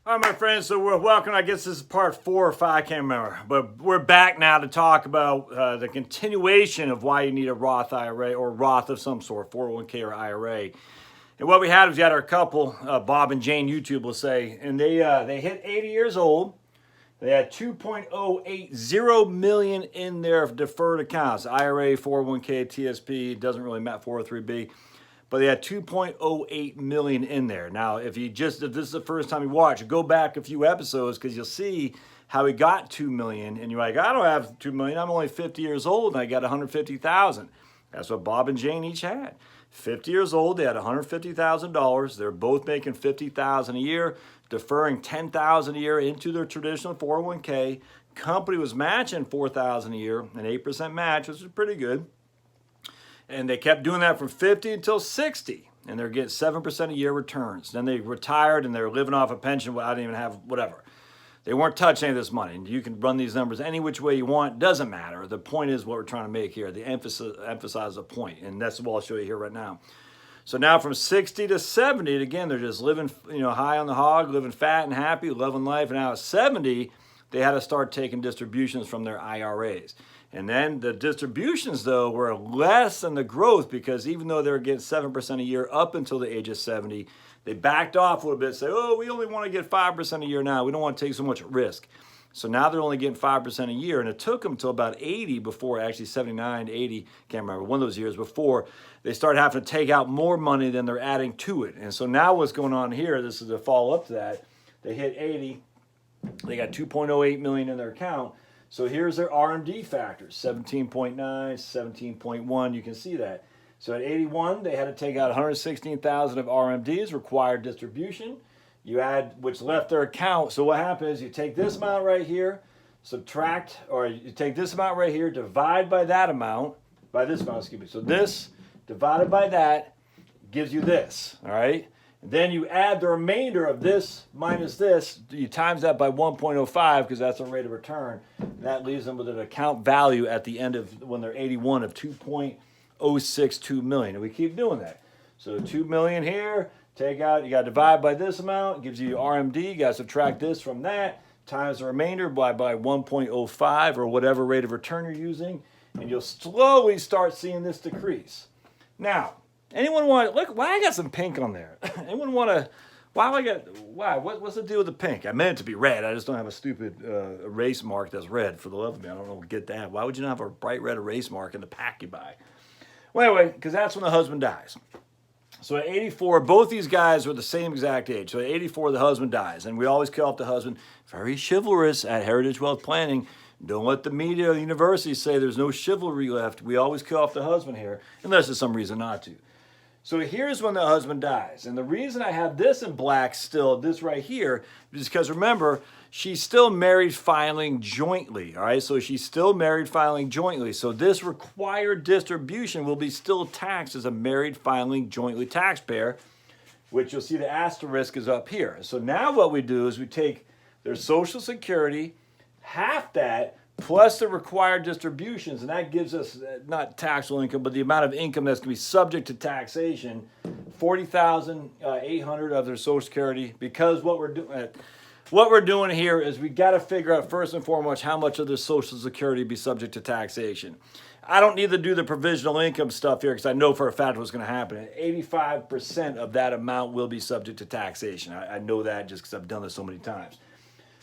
All right, my friends, so we're welcome. I guess this is part 4 or 5, I can't remember. But we're back now to talk about the continuation of why you need a Roth IRA or Roth of some sort, 401k or IRA. And what we had was we had our couple, Bob and Jane YouTube will say, and they hit 80 years old. They had 2.080 million in their deferred accounts, IRA, 401k, TSP, doesn't really matter, 403b. But they had 2.08 million in there. Now, if this is the first time you watch, go back a few episodes because you'll see how we got 2 million. And you're like, I don't have 2 million. I'm only 50 years old and I got 150,000. That's what Bob and Jane each had. 50 years old, they had $150,000. They're both making 50,000 a year, deferring 10,000 a year into their traditional 401k. Company was matching 4,000 a year, an 8% match, which is pretty good. And they kept doing that from 50 until 60. And they're getting 7% a year returns. Then they retired and they're living off a pension without even have whatever. They weren't touching any of this money. And you can run these numbers any which way you want. Doesn't matter. The point is what we're trying to make here. The emphasize the point. And that's what I'll show you here right now. So now from 60 to 70, again, they're just living, high on the hog, living fat and happy, loving life. And now at 70, they had to start taking distributions from their IRAs. And then the distributions, though, were less than the growth because even though they were getting 7% a year up until the age of 70, they backed off a little bit, say, oh, we only want to get 5% a year now. We don't want to take so much risk. So now they're only getting 5% a year. And it took them until about 80 before, actually 79, 80, can't remember, one of those years before, they started having to take out more money than they're adding to it. And so now what's going on here, this is a follow-up to that. They hit 80. They got 2.08 million in their account. So here's their RMD factors, 17.9, 17.1, you can see that. So at 81, they had to take out 116,000 of RMDs, required distribution. You add, which left their account. So what happens is you take this amount right here, subtract, or you take this amount right here, divide by that amount, by this amount, excuse me. So this divided by that gives you this, all right? Then you add the remainder of this minus this, you times that by 1.05 because that's a rate of return. And that leaves them with an account value at the end of when they're 81 of 2.062 million. And we keep doing that. So 2 million here, take out, you got to divide by this amount, it gives you RMD, you got to subtract this from that, times the remainder by 1.05 or whatever rate of return you're using, and you'll slowly start seeing this decrease. Now, anyone want, look, why I got some pink on there? Anyone want to, what's the deal with the pink? I meant it to be red. I just don't have a stupid erase mark that's red for the love of me. I don't know, get that. Why would you not have a bright red erase mark in the pack you buy? Well, anyway, because that's when the husband dies. So at 84, both these guys were the same exact age. So at 84, the husband dies. And we always kill off the husband. Very chivalrous at Heritage Wealth Planning. Don't let the media or the university say there's no chivalry left. We always kill off the husband here, unless there's some reason not to. So here's when the husband dies. And the reason I have this in black still, this right here, is because remember, she's still married filing jointly, all right? So she's still married filing jointly. So this required distribution will be still taxed as a married filing jointly taxpayer, which you'll see the asterisk is up here. So now what we do is we take their Social Security, half that, plus the required distributions, and that gives us not taxable income, but the amount of income that's going to be subject to taxation, $40,800 of their Social Security. Because what we're doing here is we got to figure out first and foremost how much of their Social Security be subject to taxation. I don't need to do the provisional income stuff here because I know for a fact what's going to happen. 85% of that amount will be subject to taxation. I know that just because I've done this so many times.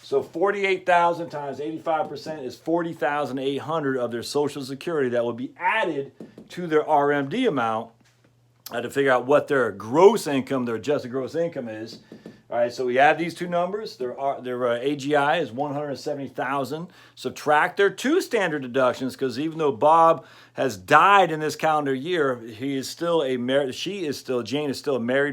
So 48,000 times 85% is 40,800 of their Social Security that will be added to their RMD amount. I had to figure out what their gross income, their adjusted gross income is. All right, so we add these two numbers. Their AGI is 170,000. Subtract their two standard deductions because even though Bob has died in this calendar year, Jane is still a married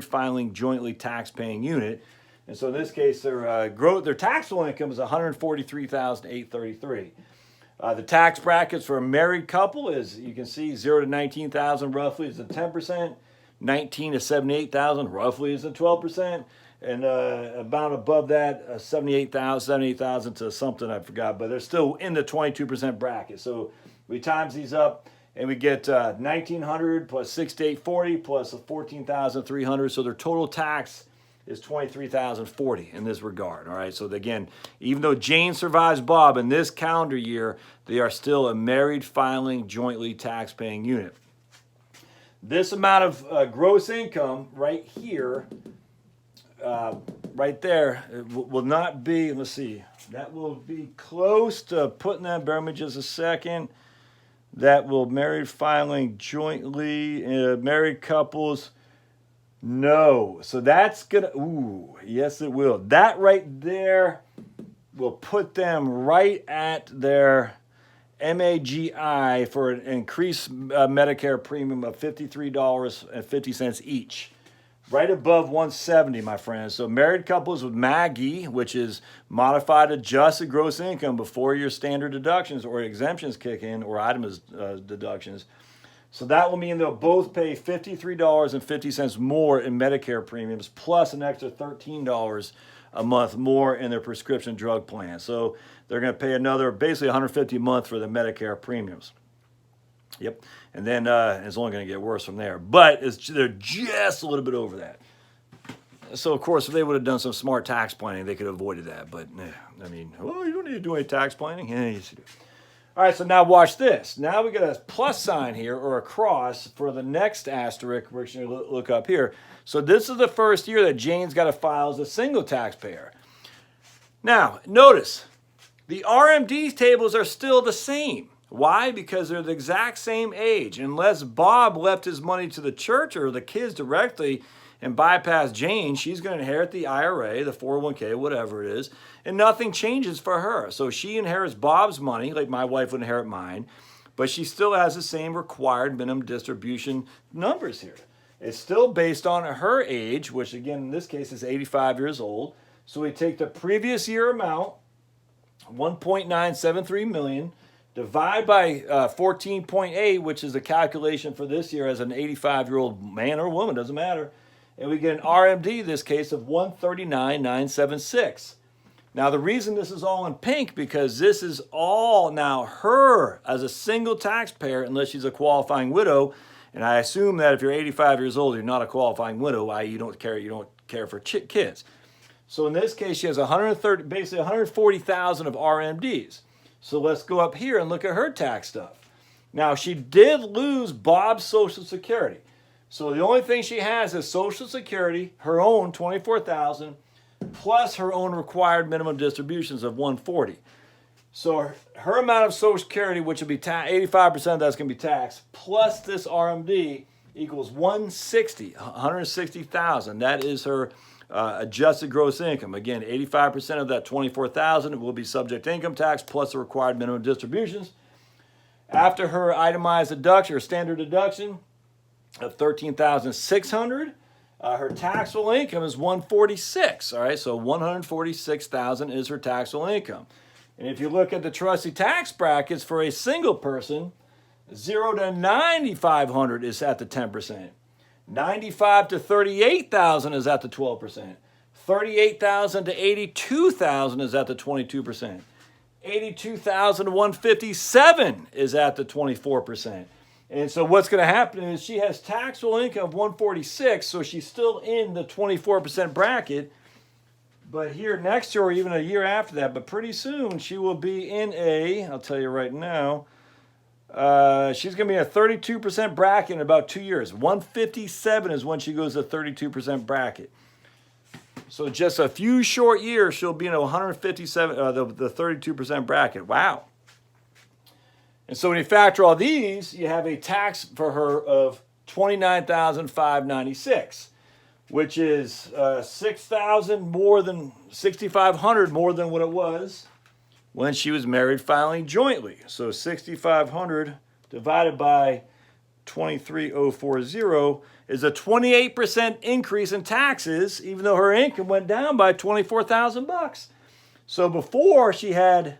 filing jointly tax-paying unit. And so in this case, their taxable income is $143,833. The tax brackets for a married couple is, you can see, 0 to 19,000 roughly is the 10%, 19 to 78,000 roughly is the 12%, and about above that, 78,000 to something I forgot, but they're still in the 22% bracket. So we times these up, and we get 1,900 plus 6,840 plus 14,300. So their total tax is $23,040 in this regard. All right. So again, even though Jane survives Bob in this calendar year, they are still a married filing jointly tax-paying unit. This amount of gross income right here, right there, will not be, let's see, that will be close to putting that, bear me just a second, that will married filing jointly, married couples, no. So that's gonna, ooh, yes it will. That right there will put them right at their MAGI for an increased Medicare premium of $53.50 each. Right above 170, my friends. So married couples with MAGI, which is modified adjusted gross income before your standard deductions or exemptions kick in, or itemized deductions. So that will mean they'll both pay $53.50 more in Medicare premiums, plus an extra $13 a month more in their prescription drug plan. So they're going to pay another, basically $150 a month for the Medicare premiums. Yep. And then it's only going to get worse from there. But they're just a little bit over that. So, of course, if they would have done some smart tax planning, they could have avoided that. But, I mean, you don't need to do any tax planning. Yeah, yes, you do. All right, so now watch this. Now we got a plus sign here, or a cross, for the next asterisk. We're going to look up here. So this is the first year that Jane's got to file as a single taxpayer. Now, notice, the RMD tables are still the same. Why? Because they're the exact same age. Unless Bob left his money to the church or the kids directly and bypassed Jane, she's going to inherit the IRA, the 401k, whatever it is, and nothing changes for her. So she inherits Bob's money, like my wife would inherit mine, but she still has the same required minimum distribution numbers here. It's still based on her age, which again, in this case, is 85 years old. So we take the previous year amount, 1.973 million, divide by 14.8, which is a calculation for this year as an 85-year-old man or woman, doesn't matter. And we get an RMD, in this case, of 139,976. Now, the reason this is all in pink, because this is all now her as a single taxpayer, unless she's a qualifying widow. And I assume that if you're 85 years old, you're not a qualifying widow, i.e. you don't care for kids. So in this case, she has basically 140,000 of RMDs. So let's go up here and look at her tax stuff. Now, she did lose Bob's Social Security. So the only thing she has is Social Security, her own 24,000, plus her own required minimum distributions of 140. So her amount of Social Security, which would be 85% of that's going to be taxed, plus this RMD equals 160,000. That is her adjusted gross income. Again, 85% of that 24,000 will be subject to income tax plus the required minimum distributions. After her itemized deduction or standard deduction of 13,600, her taxable income is 146. All right, so 146,000 is her taxable income. And if you look at the trustee tax brackets for a single person, 0 to 9,500 is at the 10%. 95 to 38,000 is at the 12%. 38,000 to 82,000 is at the 22%. 82,000 to 157 is at the 24%. And so what's going to happen is she has taxable income of 146, so she's still in the 24% bracket. But here next year, or even a year after that, but pretty soon she will be in I'll tell you right now, she's going to be in a 32% bracket in about 2 years. 157 is when she goes to 32% bracket. So just a few short years, she'll be in a 157, the 32% bracket. Wow. And so when you factor all these, you have a tax for her of $29,596, which is $6,500 more than what it was when she was married filing jointly. So 6,500 divided by 23,040 is a 28% increase in taxes, even though her income went down by $24,000. So before she had,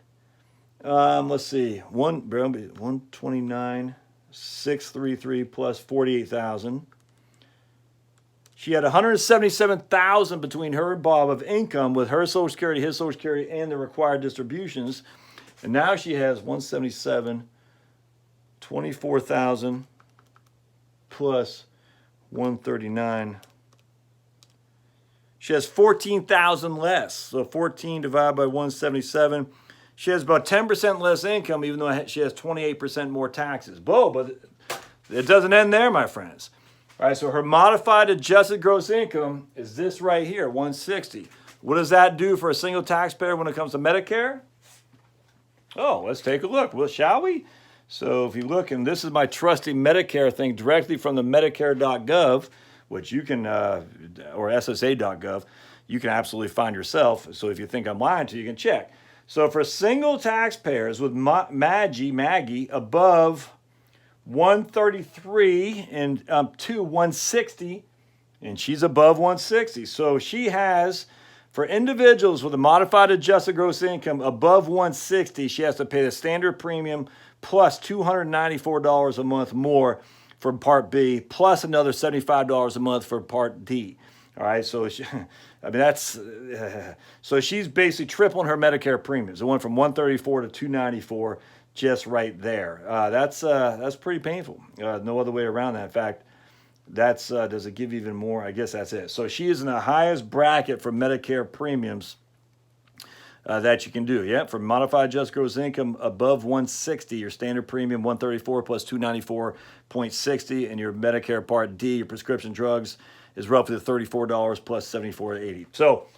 let's see, 129,633 plus 48,000. She had 177,000 between her and Bob of income with her Social Security, his Social Security, and the required distributions. And now she has 177, 24,000 plus 139. She has 14,000 less. So 14 divided by 177. She has about 10% less income, even though she has 28% more taxes. Whoa, but it doesn't end there, my friends. All right, so her modified adjusted gross income is this right here, 160. What does that do for a single taxpayer when it comes to Medicare? Oh, let's take a look, well, shall we? So if you look, and this is my trusty Medicare thing directly from the Medicare.gov, which you can, or SSA.gov, you can absolutely find yourself. So if you think I'm lying to you, you can check. So for single taxpayers with Maggie above 133 and to 160, and she's above 160. So she has, for individuals with a modified adjusted gross income above 160, she has to pay the standard premium plus $294 a month more for Part B, plus another $75 a month for Part D. All right, so she, I mean that's so she's basically tripling her Medicare premiums. It went from 134 to 294, just right there. That's pretty painful. No other way around that. In fact, that's does it give even more? I guess that's it. So she is in the highest bracket for Medicare premiums that you can do. Yeah, for modified adjusted gross income above 160, your standard premium 134 plus 294.60, and your Medicare Part D, your prescription drugs, is roughly $34 plus $74.80. So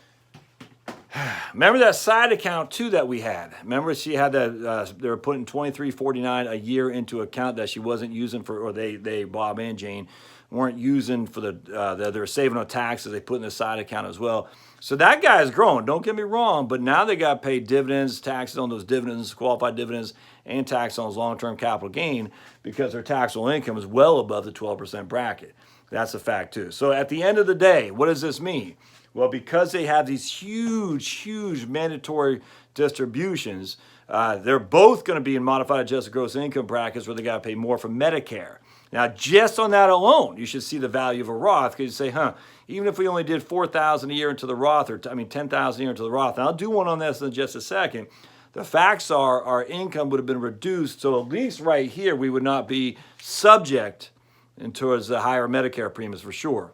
remember that side account too that we had. Remember she had that they were putting $23.49 a year into account that she wasn't using for, or they Bob and Jane weren't using for they were saving on taxes. They put in the side account as well. So that guy is growing. Don't get me wrong, but now they got paid dividends, taxes on those dividends, qualified dividends, and tax on those long-term capital gain because their taxable income is well above the 12% bracket. That's a fact too. So at the end of the day, what does this mean? Well, because they have these huge mandatory distributions, they're both going to be in modified adjusted gross income brackets where they got to pay more for Medicare. Now, just on that alone, you should see the value of a Roth because you say, even if we only did $4,000 a year into the Roth, or $10,000 a year into the Roth, and I'll do one on this in just a second. The facts are our income would have been reduced, so at least right here we would not be subject and towards the higher Medicare premiums for sure.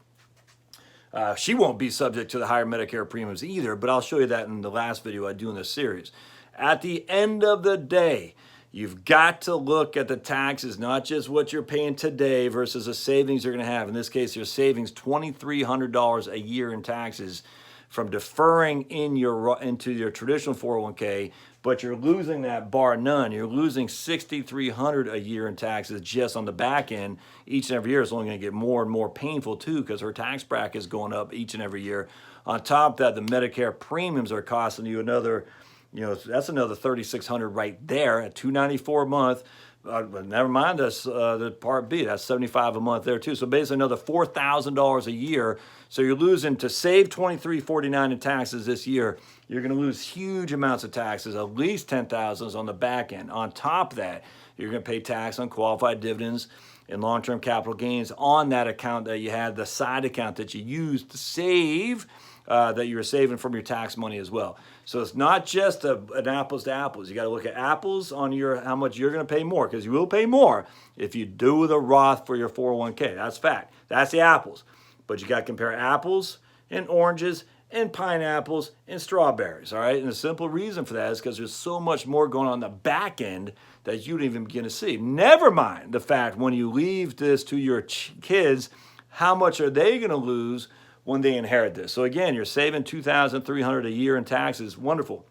She won't be subject to the higher Medicare premiums either, but I'll show you that in the last video I do in this series. At the end of the day, you've got to look at the taxes, not just what you're paying today versus the savings you're going to have. In this case, your savings, $2,300 a year in taxes from deferring into your traditional 401k, but you're losing that bar none. You're losing $6,300 a year in taxes just on the back end. Each and every year is only going to get more and more painful too because her tax bracket is going up each and every year. On top of that, the Medicare premiums are costing you another, that's another $3,600 right there at $294 a month. But never mind the Part B, that's $75 a month there too. So basically another $4,000 a year. So you're losing to save $23.49 in taxes this year. You're going to lose huge amounts of taxes, at least $10,000 on the back end. On top of that, you're going to pay tax on qualified dividends and long-term capital gains on that account that you had, the side account that you used to save, that you were saving from your tax money as well. So it's not just an apples to apples. You got to look at apples on how much you're going to pay more, because you will pay more if you do the Roth for your 401k. That's fact. That's the apples. But you got to compare apples and oranges and pineapples and strawberries, all right? And the simple reason for that is because there's so much more going on the back end that you don't even begin to see. Never mind the fact when you leave this to your kids, how much are they going to lose when they inherit this? So again, you're saving $2,300 a year in taxes. Wonderful.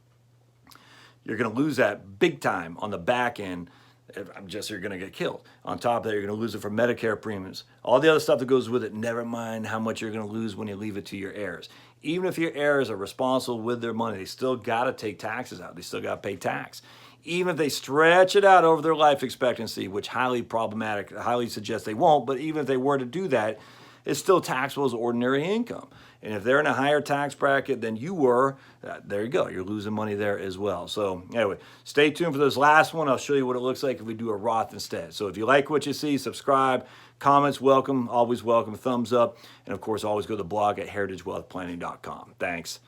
You're going to lose that big time on the back end. You're going to get killed. On top of that, you're going to lose it for Medicare premiums. All the other stuff that goes with it, never mind how much you're going to lose when you leave it to your heirs. Even if your heirs are responsible with their money, they still got to take taxes out. They still got to pay tax. Even if they stretch it out over their life expectancy, which highly problematic, highly suggests they won't, but even if they were to do that, it's still taxable as ordinary income. And if they're in a higher tax bracket than you were, there you go. You're losing money there as well. So anyway, stay tuned for this last one. I'll show you what it looks like if we do a Roth instead. So if you like what you see, subscribe. Comments, welcome. Always welcome. Thumbs up. And of course, always go to the blog at heritagewealthplanning.com. Thanks.